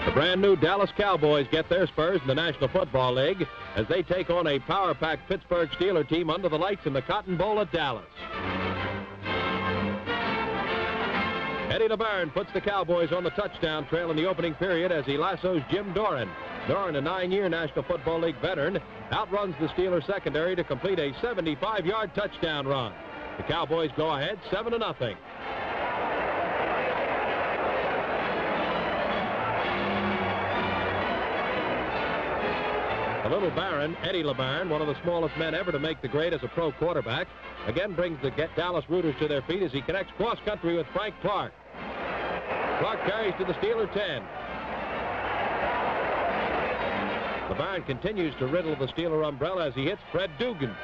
The brand new Dallas Cowboys get their spurs in the National Football League as they take on a power-packed Pittsburgh Steelers team under the lights in the Cotton Bowl at Dallas. Eddie LeBaron puts the Cowboys on the touchdown trail in the opening period as he lassos Jim Doran. Doran, a 9-year National Football League veteran, outruns the Steelers secondary to complete a 75-yard touchdown run. The Cowboys go ahead 7-0. The little Baron, Eddie LeBaron, one of the smallest men ever to make the grade as a pro quarterback, again brings the Dallas Rooters to their feet as he connects cross-country with Frank Clark. Clark carries to the Steeler 10. LeBaron continues to riddle the Steeler umbrella as he hits Fred Dugan.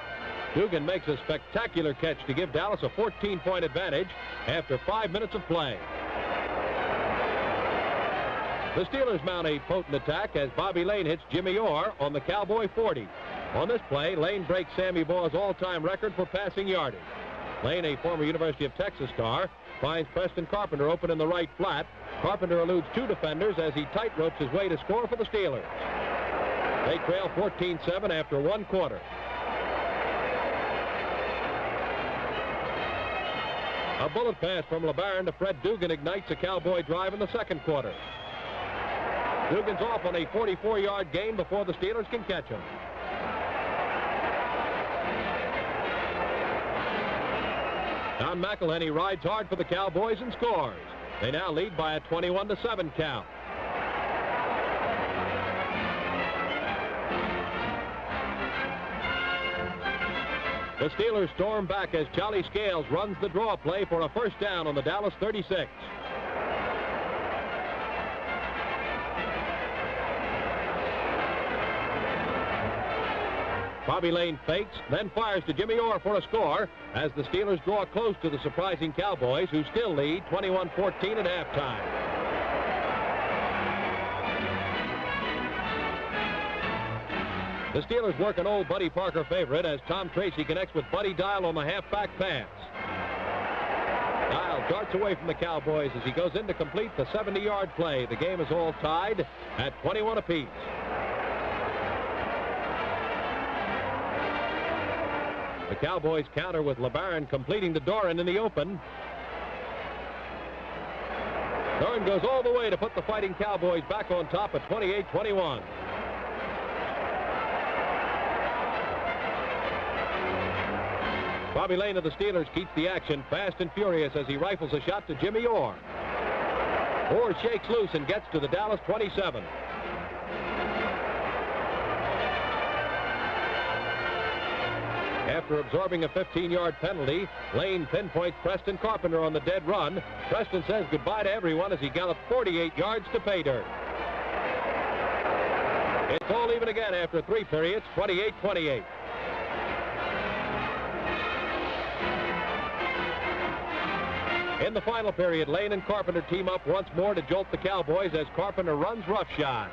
Dugan makes a spectacular catch to give Dallas a 14-point advantage after 5 minutes of play. The Steelers mount a potent attack as Bobby Layne hits Jimmy Orr on the Cowboy 40. On this play, Layne breaks Sammy Baugh's all-time record for passing yardage. Layne, a former University of Texas star, finds Preston Carpenter open in the right flat. Carpenter eludes 2 defenders as he tight-ropes his way to score for the Steelers. They trail 14-7 after 1 quarter. A bullet pass from LeBaron to Fred Dugan ignites a Cowboy drive in the second quarter. Dugan's off on a 44-yard gain before the Steelers can catch him. Don McElhenney rides hard for the Cowboys and scores. They now lead by a 21-7 count. The Steelers storm back as Charlie Scales runs the draw play for a first down on the Dallas 36. Bobby Layne fakes, then fires to Jimmy Orr for a score as the Steelers draw close to the surprising Cowboys, who still lead 21-14 at halftime. The Steelers work an old Buddy Parker favorite as Tom Tracy connects with Buddy Dial on the halfback pass. Dial darts away from the Cowboys as he goes in to complete the 70-yard play. The game is all tied at 21 apiece. The Cowboys counter with LeBaron completing to Doran in the open. Doran goes all the way to put the Fighting Cowboys back on top at 28-21. Bobby Layne of the Steelers keeps the action fast and furious as he rifles a shot to Jimmy Orr. Orr shakes loose and gets to the Dallas 27. After absorbing a 15-yard penalty, Layne pinpoints Preston Carpenter on the dead run. Preston says goodbye to everyone as he gallops 48 yards to pay dirt. It's all even again after 3 periods, 28-28. In the final period, Layne and Carpenter team up once more to jolt the Cowboys as Carpenter runs roughshod.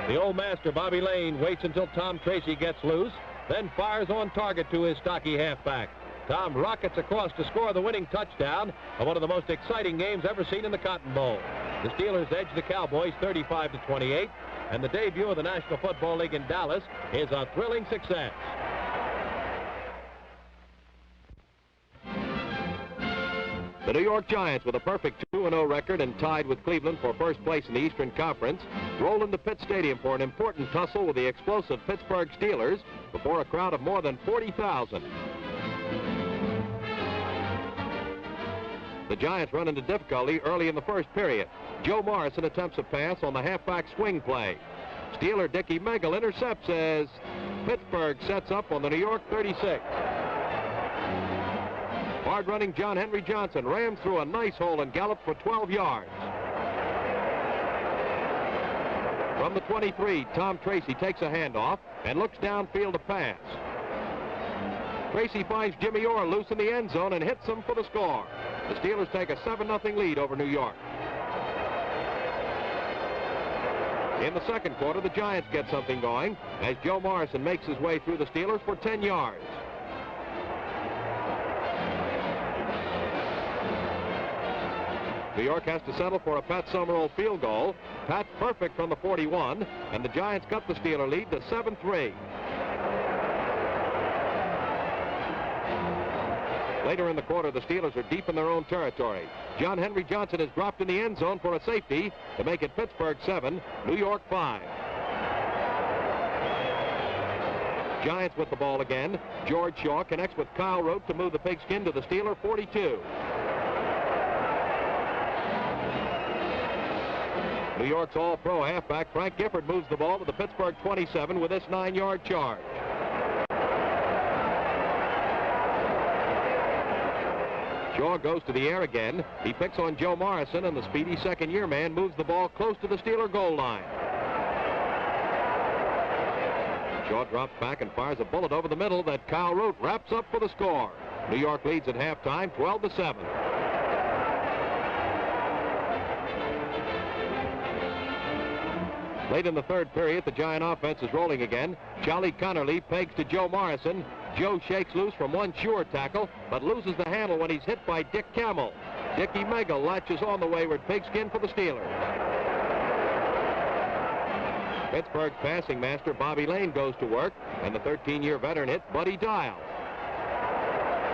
The old master, Bobby Layne, waits until Tom Tracy gets loose, then fires on target to his stocky halfback. Tom rockets across to score the winning touchdown of one of the most exciting games ever seen in the Cotton Bowl. The Steelers edge the Cowboys 35-28, and the debut of the National Football League in Dallas is a thrilling success. The New York Giants, with a perfect 2-0 record and tied with Cleveland for first place in the Eastern Conference, rolled into Pitt Stadium for an important tussle with the explosive Pittsburgh Steelers before a crowd of more than 40,000. The Giants run into difficulty early in the first period. Joe Morrison attempts a pass on the halfback swing play. Steeler Dickie Megal intercepts as Pittsburgh sets up on the New York 36. Hard-running John Henry Johnson rams through a nice hole and gallops for 12 yards. From the 23, Tom Tracy takes a handoff and looks downfield to pass. Tracy finds Jimmy Orr loose in the end zone and hits him for the score. The Steelers take a 7-0 lead over New York. In the second quarter, the Giants get something going as Joe Morrison makes his way through the Steelers for 10 yards. New York has to settle for a Pat Summerall field goal. Pat perfect from the 41, and the Giants cut the Steeler lead to 7-3. Later in the quarter, the Steelers are deep in their own territory. John Henry Johnson is dropped in the end zone for a safety to make it Pittsburgh 7, New York 5. Giants with the ball again. George Shaw connects with Kyle Rote to move the pigskin to the Steeler 42. New York's all-pro halfback Frank Gifford moves the ball to the Pittsburgh 27 with this 9-yard charge. Shaw goes to the air again. He picks on Joe Morrison, and the speedy second-year man moves the ball close to the Steeler goal line. Shaw drops back and fires a bullet over the middle that Kyle Rote wraps up for the score. New York leads at halftime 12-7. Late in the third period, the Giant offense is rolling again. Charlie Connerly pegs to Joe Morrison. Joe shakes loose from one sure tackle, but loses the handle when he's hit by Dick Camel. Dickie Megal latches on the wayward pigskin for the Steelers. Pittsburgh's passing master Bobby Layne goes to work, and the 13-year veteran hits Buddy Dial.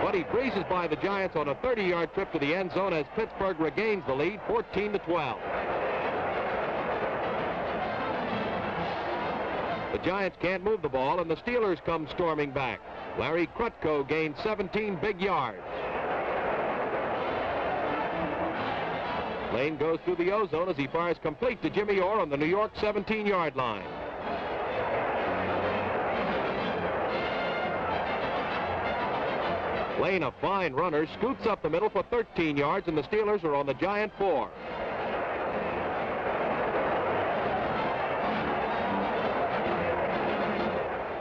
Buddy breezes by the Giants on a 30-yard trip to the end zone as Pittsburgh regains the lead 14-12. The Giants can't move the ball, and the Steelers come storming back. Larry Krutko gained 17 big yards. Layne goes through the O-zone as he fires complete to Jimmy Orr on the New York 17-yard line. Layne, a fine runner, scoots up the middle for 13 yards, and the Steelers are on the Giant 4.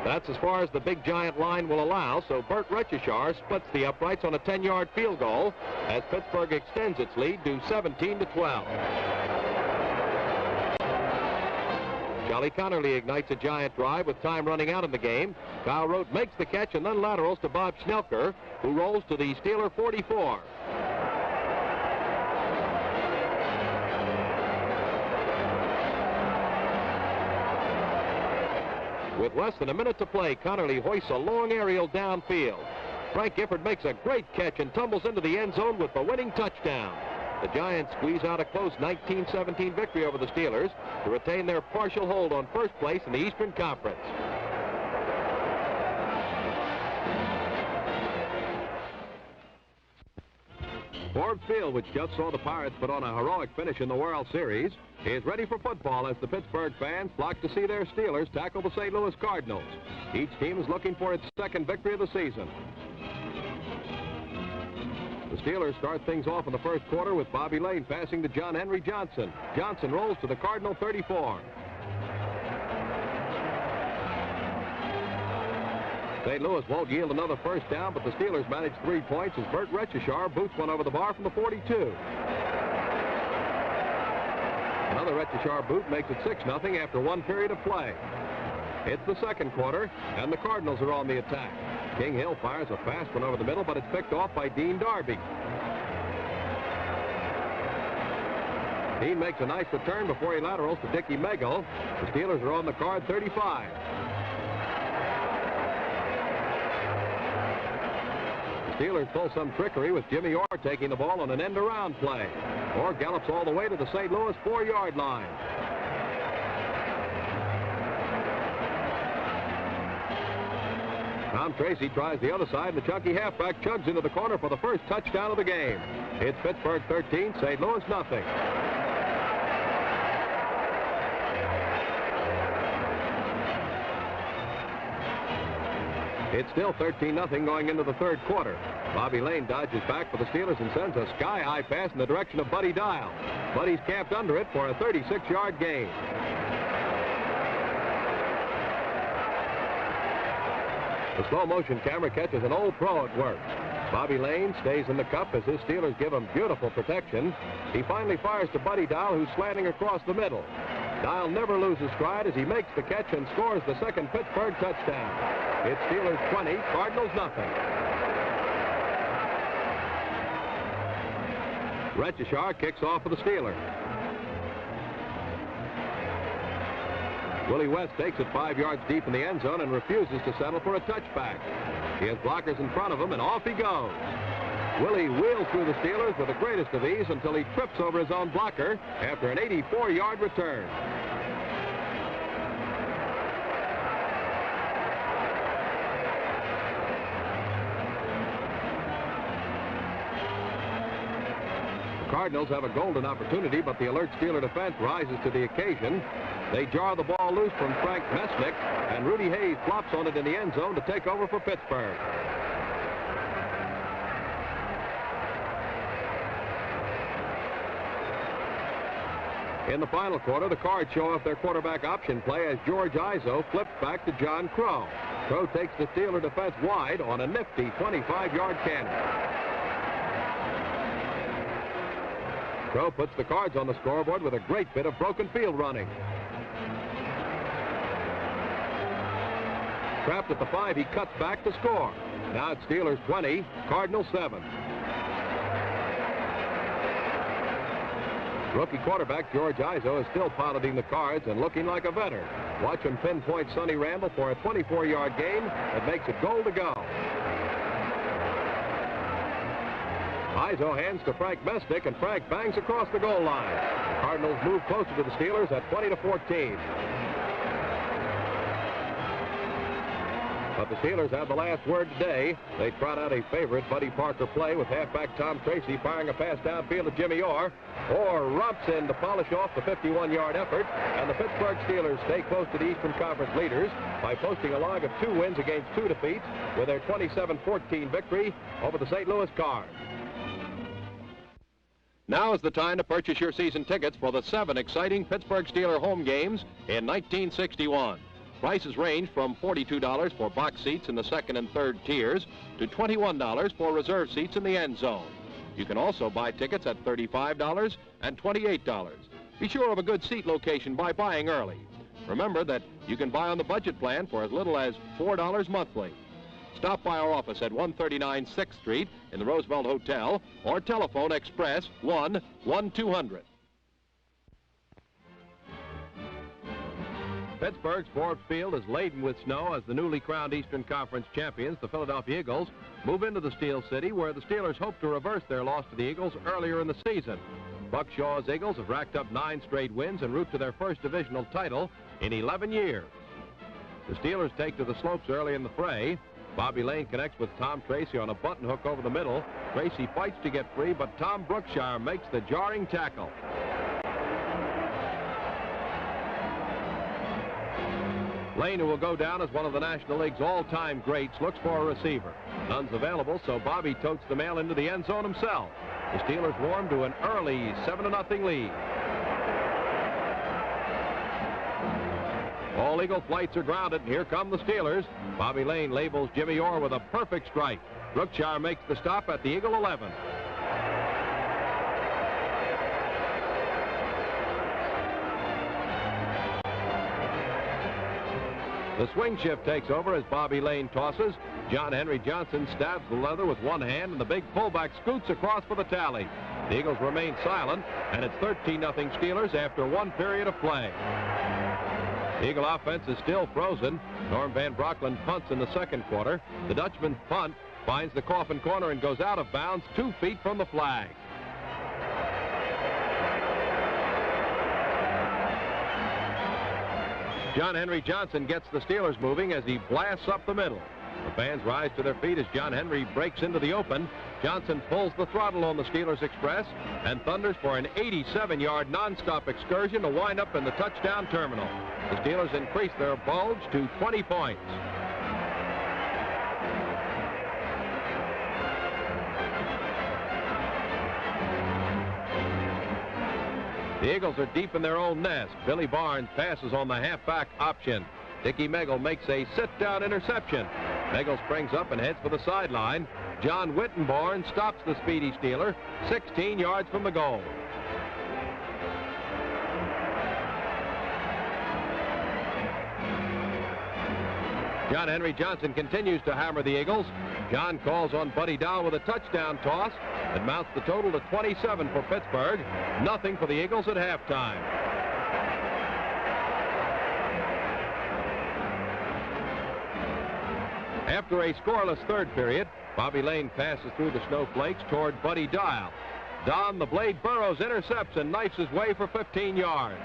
That's as far as the big Giant line will allow, so Bert Retchishar splits the uprights on a 10-yard field goal as Pittsburgh extends its lead to 17-12. Charlie Connerly ignites a Giant drive with time running out in the game. Kyle Rote makes the catch and then laterals to Bob Schnelker, who rolls to the Steeler 44. With less than a minute to play, Connerly hoists a long aerial downfield. Frank Gifford makes a great catch and tumbles into the end zone with the winning touchdown. The Giants squeeze out a close 19-17 victory over the Steelers to retain their partial hold on first place in the Eastern Conference. Forbes Field, which just saw the Pirates put on a heroic finish in the World Series, is ready for football as the Pittsburgh fans flock to see their Steelers tackle the St. Louis Cardinals. Each team is looking for its second victory of the season. The Steelers start things off in the first quarter with Bobby Layne passing to John Henry Johnson. Johnson rolls to the Cardinal 34. St. Louis won't yield another first down, but the Steelers manage 3 points as Bert Retchishar boots one over the bar from the 42. Another Retchishar boot makes it 6-0 after one period of play. It's the second quarter, and the Cardinals are on the attack. King Hill fires a fast one over the middle, but it's picked off by Dean Darby. Dean makes a nice return before he laterals to Dickie Megal. The Steelers are on the card 35. The Steelers pull some trickery with Jimmy Orr taking the ball on an end-around play. Orr gallops all the way to the St. Louis 4-yard line. Tom Tracy tries the other side, and the chunky halfback chugs into the corner for the first touchdown of the game. It's Pittsburgh 13, St. Louis nothing. It's still 13-0 going into the third quarter. Bobby Layne dodges back for the Steelers and sends a sky-high pass in the direction of Buddy Dial. Buddy's camped under it for a 36-yard gain. The slow-motion camera catches an old pro at work. Bobby Layne stays in the cup as his Steelers give him beautiful protection. He finally fires to Buddy Dial, who's slanting across the middle. Dial never loses stride as he makes the catch and scores the second Pittsburgh touchdown. It's Steelers 20, Cardinals nothing. Retchishar kicks off for the Steelers. Willie West takes it 5 yards deep in the end zone and refuses to settle for a touchback. He has blockers in front of him, and off he goes. Willie wheels through the Steelers with the greatest of ease until he trips over his own blocker after an 84-yard return. The Cardinals have a golden opportunity, but the alert Steeler defense rises to the occasion. They jar the ball loose from Frank Mesnick, and Rudy Hayes flops on it in the end zone to take over for Pittsburgh. In the final quarter, the Cards show off their quarterback option play as George Izzo flips back to John Crow. Crow takes the Steeler defense wide on a nifty 25-yard cannon. Crow puts the Cards on the scoreboard with a great bit of broken field running. Trapped at the 5, he cuts back to score. Now it's Steelers 20, Cardinals 7. Rookie quarterback George Izzo is still piloting the Cards and looking like a veteran. Watch him pinpoint Sonny Randall for a 24-yard gain that makes it goal to go. Izzo hands to Frank Mesnick, and Frank bangs across the goal line. The Cardinals move closer to the Steelers at 20-14. But the Steelers have the last word today. They trot out a favorite Buddy Parker play with halfback Tom Tracy firing a pass downfield to Jimmy Orr. Orr romps in to polish off the 51-yard effort, and the Pittsburgh Steelers stay close to the Eastern Conference leaders by posting a log of 2 wins against 2 defeats with their 27-14 victory over the St. Louis Cards. Now is the time to purchase your season tickets for the 7 exciting Pittsburgh Steelers home games in 1961. Prices range from $42 for box seats in the second and third tiers to $21 for reserve seats in the end zone. You can also buy tickets at $35 and $28. Be sure of a good seat location by buying early. Remember that you can buy on the budget plan for as little as $4 monthly. Stop by our office at 139 6th Street in the Roosevelt Hotel or telephone Express 1-1200. Pittsburgh's Ford Field is laden with snow as the newly crowned Eastern Conference champions, the Philadelphia Eagles, move into the Steel City, where the Steelers hope to reverse their loss to the Eagles earlier in the season. Buck Shaw's Eagles have racked up 9 straight wins en route to their first divisional title in 11 years. The Steelers take to the slopes early in the fray. Bobby Layne connects with Tom Tracy on a button hook over the middle. Tracy fights to get free, but Tom Brookshire makes the jarring tackle. Layne, who will go down as one of the National League's all-time greats, looks for a receiver. None's available, so Bobby totes the mail into the end zone himself. The Steelers warm to an early 7-0 lead. All Eagle flights are grounded, and here come the Steelers. Bobby Layne labels Jimmy Orr with a perfect strike. Brookshire makes the stop at the Eagle 11. The swing shift takes over as Bobby Layne tosses. John Henry Johnson stabs the leather with one hand, and the big fullback scoots across for the tally. The Eagles remain silent, and it's 13-0 Steelers after 1 period of play. The Eagle offense is still frozen. Norm Van Brocklin punts in the second quarter. The Dutchman's punt finds the coffin corner and goes out of bounds 2 feet from the flag. John Henry Johnson gets the Steelers moving as he blasts up the middle. The fans rise to their feet as John Henry breaks into the open. Johnson pulls the throttle on the Steelers Express and thunders for an 87-yard nonstop excursion to wind up in the touchdown terminal. The Steelers increase their bulge to 20 points. The Eagles are deep in their own nest. Billy Barnes passes on the halfback option. Dickie Meggle makes a sit-down interception. Meggle springs up and heads for the sideline. John Wittenborn stops the speedy Steeler 16 yards from the goal. John Henry Johnson continues to hammer the Eagles. John calls on Buddy Dial with a touchdown toss that mounts the total to 27 for Pittsburgh. Nothing for the Eagles at halftime. After a scoreless third period, Bobby Layne passes through the snowflakes toward Buddy Dial. Don the Blade Burrows intercepts and knifes his way for 15 yards.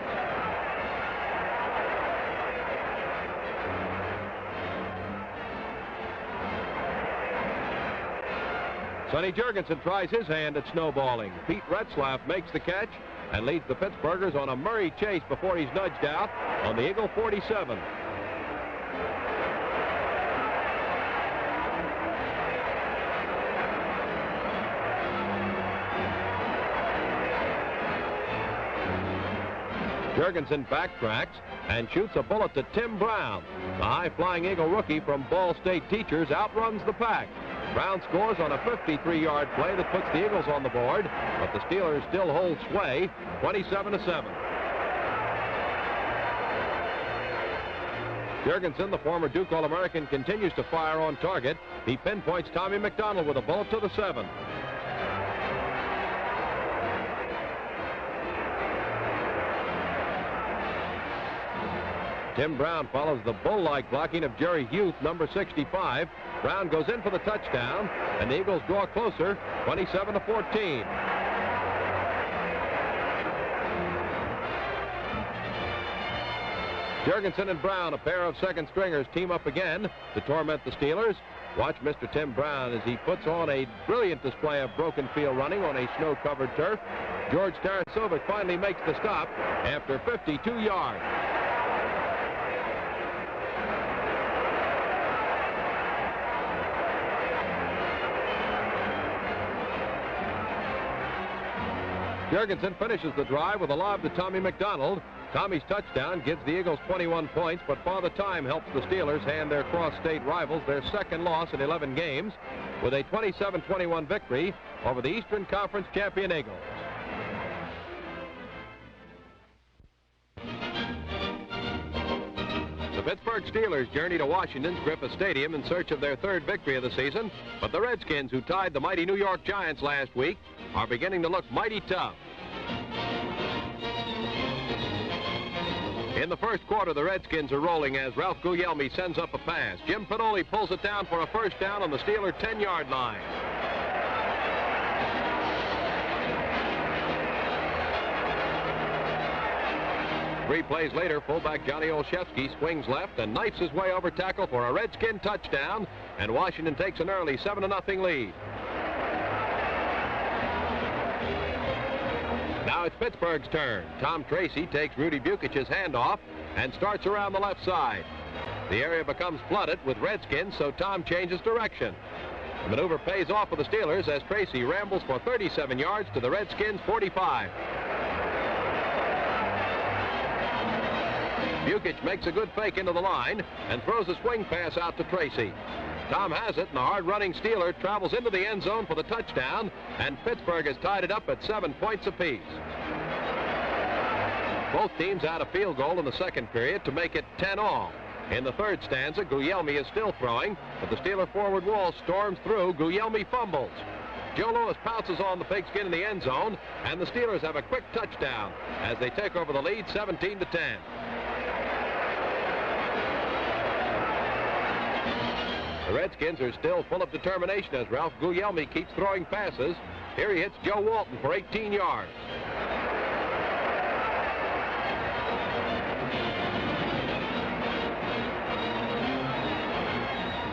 Sonny Jurgensen tries his hand at snowballing. Pete Retzlaff makes the catch and leads the Pittsburghers on a Murray chase before he's nudged out on the Eagle 47. Jurgensen backtracks and shoots a bullet to Tim Brown. The high-flying Eagle rookie from Ball State Teachers outruns the pack. Brown scores on a 53-yard play that puts the Eagles on the board, but the Steelers still hold sway, 27-7. Jurgensen, the former Duke All-American, continues to fire on target. He pinpoints Tommy McDonald with a bullet to the 7. Tim Brown follows the bull-like blocking of Jerry Hughes, number 65. Brown goes in for the touchdown, and the Eagles draw closer, 27-14. Jurgensen and Brown, a pair of second stringers, team up again to torment the Steelers. Watch Mr. Tim Brown as he puts on a brilliant display of broken field running on a snow-covered turf. George Tarasovic finally makes the stop after 52 yards. Jurgensen finishes the drive with a lob to Tommy McDonald. Tommy's touchdown gives the Eagles 21 points, but Father Time helps the Steelers hand their cross-state rivals their second loss in 11 games with a 27-21 victory over the Eastern Conference champion Eagles. The Pittsburgh Steelers journey to Washington's Griffith Stadium in search of their third victory of the season, but the Redskins, who tied the mighty New York Giants last week, are beginning to look mighty tough. In the first quarter, the Redskins are rolling as Ralph Guglielmi sends up a pass. Jim Pinoli pulls it down for a first down on the Steeler 10-yard line. Three plays later, fullback Johnny Olszewski swings left and knifes his way over tackle for a Redskin touchdown, and Washington takes an early 7-0 lead. Now it's Pittsburgh's turn. Tom Tracy takes Rudy Bukich's handoff and starts around the left side. The area becomes flooded with Redskins, so Tom changes direction. The maneuver pays off for the Steelers as Tracy rambles for 37 yards to the Redskins' 45. Bukich makes a good fake into the line and throws a swing pass out to Tracy. Tom has it, and the hard-running Steeler travels into the end zone for the touchdown, and Pittsburgh has tied it up at 7 points apiece. Both teams had a field goal in the second period to make it 10-all. In the third stanza, Guglielmi is still throwing, but the Steeler forward wall storms through. Guglielmi fumbles. Joe Louis pounces on the pigskin in the end zone, and the Steelers have a quick touchdown as they take over the lead 17-10. The Redskins are still full of determination as Ralph Guglielmi keeps throwing passes. Here he hits Joe Walton for 18 yards.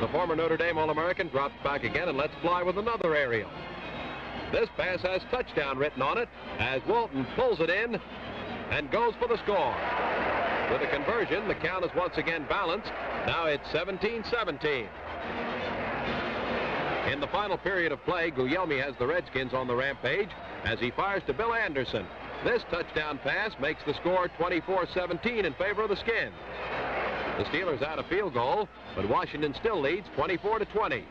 The former Notre Dame All-American drops back again and lets fly with another aerial. This pass has touchdown written on it as Walton pulls it in and goes for the score. With a conversion, the count is once again balanced. Now it's 17-17. In the final period of play, Guglielmi has the Redskins on the rampage as he fires to Bill Anderson. This touchdown pass makes the score 24-17 in favor of the Skins. The Steelers add a field goal, but Washington still leads 24-20.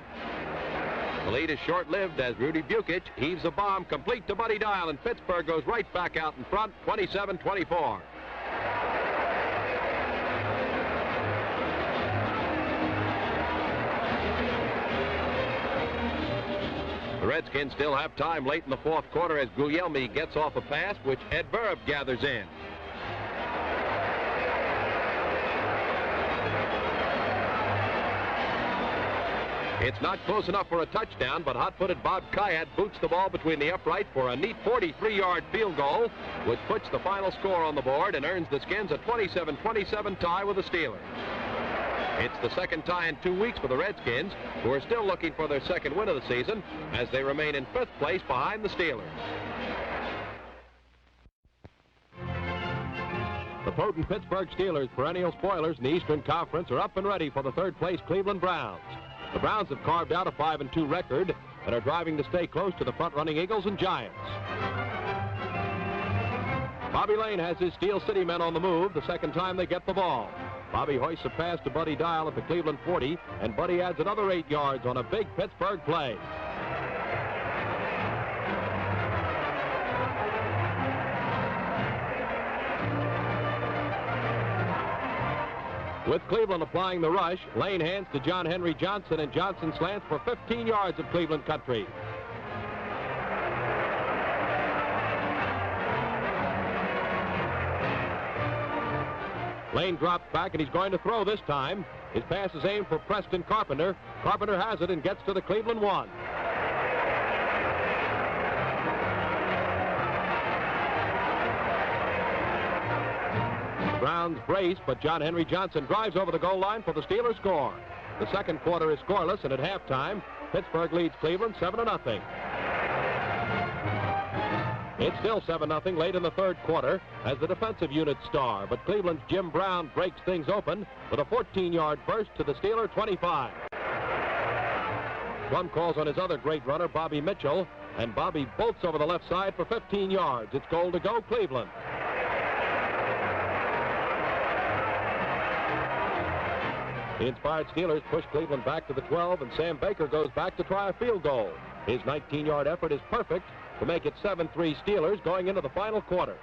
The lead is short-lived as Rudy Bukich heaves a bomb complete to Buddy Dial, and Pittsburgh goes right back out in front, 27-24. Redskins still have time late in the fourth quarter as Guglielmi gets off a pass, which Ed Verb gathers in. It's not close enough for a touchdown, but hot-footed Bob Kayat boots the ball between the uprights for a neat 43-yard field goal, which puts the final score on the board and earns the Skins a 27-27 tie with the Steelers. It's the second tie in 2 weeks for the Redskins, who are still looking for their second win of the season as they remain in 5th place behind the Steelers. The potent Pittsburgh Steelers, perennial spoilers in the Eastern Conference, are up and ready for the third-place Cleveland Browns. The Browns have carved out a 5-2 record and are driving to stay close to the front-running Eagles and Giants. Bobby Layne has his Steel City men on the move the second time they get the ball. Bobby hoists a pass to Buddy Dial at the Cleveland 40, and Buddy adds another 8 yards on a big Pittsburgh play. With Cleveland applying the rush, Layne hands to John Henry Johnson, and Johnson slants for 15 yards of Cleveland country. Layne drops back, and he's going to throw this time. His pass is aimed for Preston Carpenter. Carpenter has it and gets to the Cleveland 1. Browns brace, but John Henry Johnson drives over the goal line for the Steelers score. The second quarter is scoreless, and at halftime, Pittsburgh leads Cleveland 7-0. It's still 7-0 late in the third quarter as the defensive units star, but Cleveland's Jim Brown breaks things open with a 14-yard burst to the Steeler 25. Plum calls on his other great runner, Bobby Mitchell, and Bobby bolts over the left side for 15 yards. It's goal to go, Cleveland. The inspired Steelers push Cleveland back to the 12, and Sam Baker goes back to try a field goal. His 19-yard effort is perfect to make it 7-3 Steelers going into the final quarter.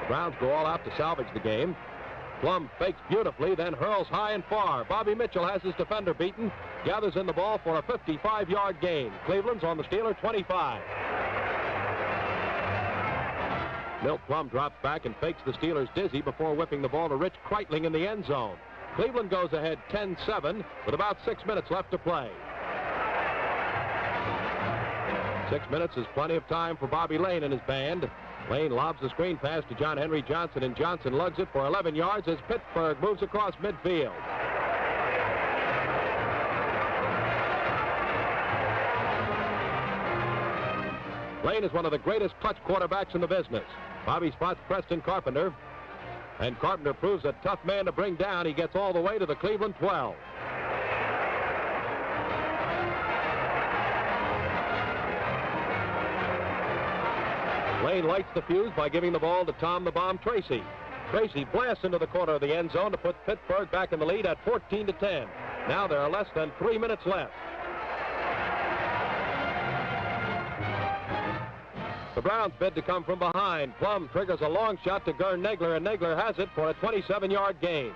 The Browns go all out to salvage the game. Plum fakes beautifully, then hurls high and far. Bobby Mitchell has his defender beaten, gathers in the ball for a 55-yard gain. Cleveland's on the Steeler 25. Milt Plum drops back and fakes the Steelers dizzy before whipping the ball to Rich Kreitling in the end zone. Cleveland goes ahead 10-7 with about 6 minutes left to play. 6 minutes is plenty of time for Bobby Layne and his band. Layne lobs the screen pass to John Henry Johnson, and Johnson lugs it for 11 yards as Pittsburgh moves across midfield. Layne is one of the greatest clutch quarterbacks in the business. Bobby spots Preston Carpenter, and Carpenter proves a tough man to bring down. He gets all the way to the Cleveland 12. Layne lights the fuse by giving the ball to Tom the Bomb Tracy. Tracy blasts into the corner of the end zone to put Pittsburgh back in the lead at 14-10. Now there are less than 3 minutes left. The Browns bid to come from behind. Plum triggers a long shot to Gern Nagler, and Nagler has it for a 27-yard gain.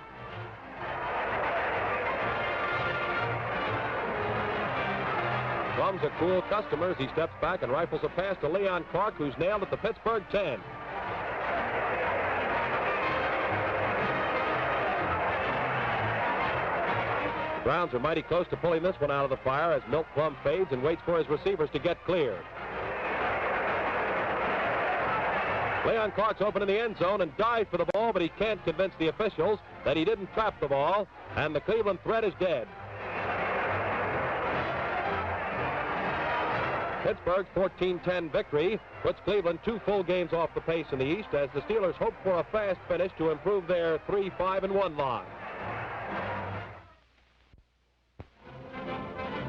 Plum's a cool customer as he steps back and rifles a pass to Leon Clark, who's nailed at the Pittsburgh 10. The Browns are mighty close to pulling this one out of the fire as Milt Plum fades and waits for his receivers to get clear. Leon Clark's open in the end zone and dives for the ball, but he can't convince the officials that he didn't trap the ball, and the Cleveland threat is dead. Pittsburgh's 14-10 victory puts Cleveland 2 full games off the pace in the East as the Steelers hope for a fast finish to improve their 3-5-1 line.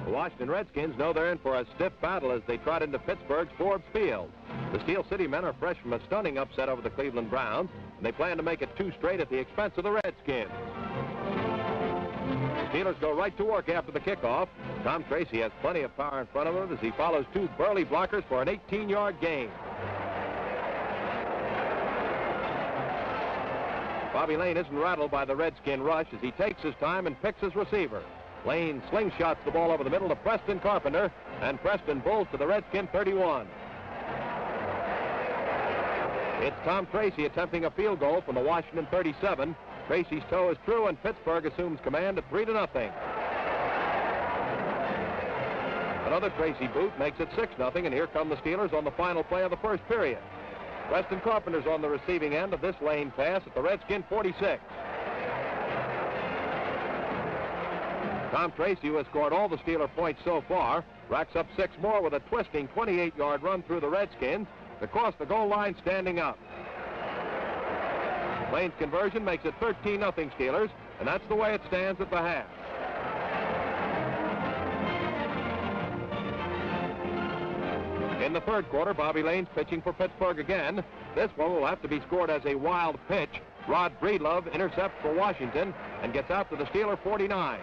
The Washington Redskins know they're in for a stiff battle as they trot into Pittsburgh's Forbes Field. The Steel City men are fresh from a stunning upset over the Cleveland Browns, and they plan to make it 2 straight at the expense of the Redskins. The Steelers go right to work after the kickoff. Tom Tracy has plenty of power in front of him as he follows 2 burly blockers for an 18-yard gain. Bobby Layne isn't rattled by the Redskin rush as he takes his time and picks his receiver. Layne slingshots the ball over the middle to Preston Carpenter, and Preston bowls to the Redskin 31. It's Tom Tracy attempting a field goal from the Washington 37. Tracy's toe is true, and Pittsburgh assumes command at 3-0. Another Tracy boot makes it 6-0, and here come the Steelers on the final play of the first period. Preston Carpenter's on the receiving end of this Layne pass at the Redskin 46. Tom Tracy, who has scored all the Steeler points so far, racks up 6 more with a twisting 28-yard run through the Redskins across the goal line standing up. Layne's conversion makes it 13-0 Steelers, and that's the way it stands at the half. In the third quarter, Bobby Layne's pitching for Pittsburgh again. This one will have to be scored as a wild pitch. Rod Breedlove intercepts for Washington and gets out to the Steeler 49.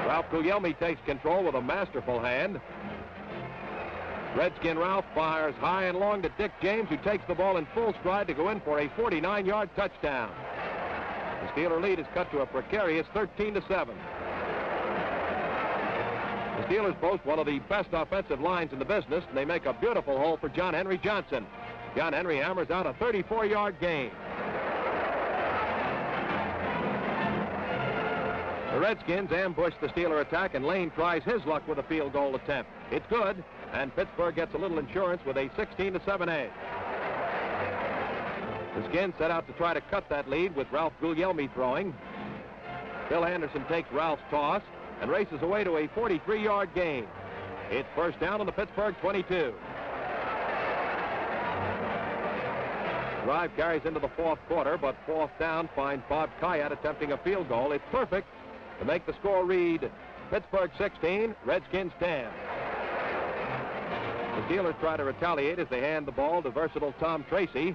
Ralph Guglielmi takes control with a masterful hand. Redskin Ralph fires high and long to Dick James, who takes the ball in full stride to go in for a 49-yard touchdown. The Steeler lead is cut to a precarious 13-7. The Steelers boast one of the best offensive lines in the business, and they make a beautiful hole for John Henry Johnson. John Henry hammers out a 34-yard gain. The Redskins ambush the Steeler attack, and Layne tries his luck with a field goal attempt. It's good, and Pittsburgh gets a little insurance with a 16-7 edge. The Skins set out to try to cut that lead with Ralph Guglielmi throwing. Bill Anderson takes Ralph's toss and races away to a 43-yard gain. It's first down on the Pittsburgh 22. Drive carries into the fourth quarter, but fourth down finds Bob Kayat attempting a field goal. It's perfect to make the score read Pittsburgh 16, Redskins 10. The Steelers try to retaliate as they hand the ball to versatile Tom Tracy.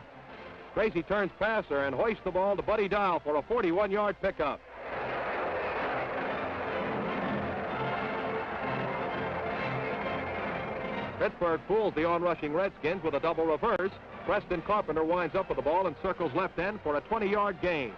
Tracy turns passer and hoists the ball to Buddy Dial for a 41-yard pickup. Pittsburgh fools the on-rushing Redskins with a double reverse. Preston Carpenter winds up with the ball and circles left end for a 20-yard gain.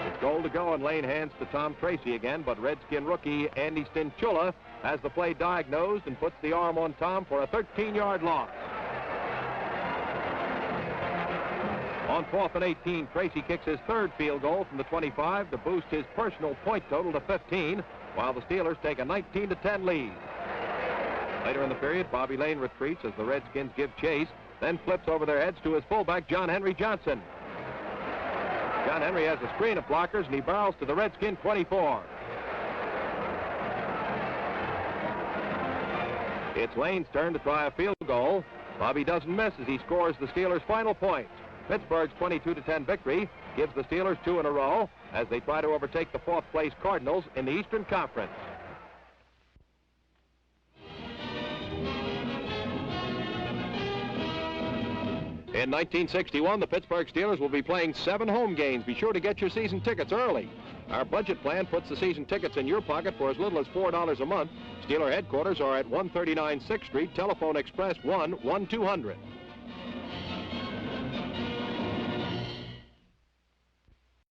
It's goal to go, and Layne hands to Tom Tracy again, but Redskin rookie Andy Stinchula has the play diagnosed and puts the arm on Tom for a 13-yard loss. On 4th and 18, Tracy kicks his third field goal from the 25 to boost his personal point total to 15, while the Steelers take a 19-10 lead. Later in the period, Bobby Layne retreats as the Redskins give chase, then flips over their heads to his fullback, John Henry Johnson. John Henry has a screen of blockers, and he barrels to the Redskin 24. It's Layne's turn to try a field goal. Bobby doesn't miss as he scores the Steelers' final points. Pittsburgh's 22-10 victory gives the Steelers 2 in a row as they try to overtake the fourth-place Cardinals in the Eastern Conference. In 1961, the Pittsburgh Steelers will be playing 7 home games. Be sure to get your season tickets early. Our budget plan puts the season tickets in your pocket for as little as $4 a month. Steeler headquarters are at 139 6th Street, Telephone Express 1-1200.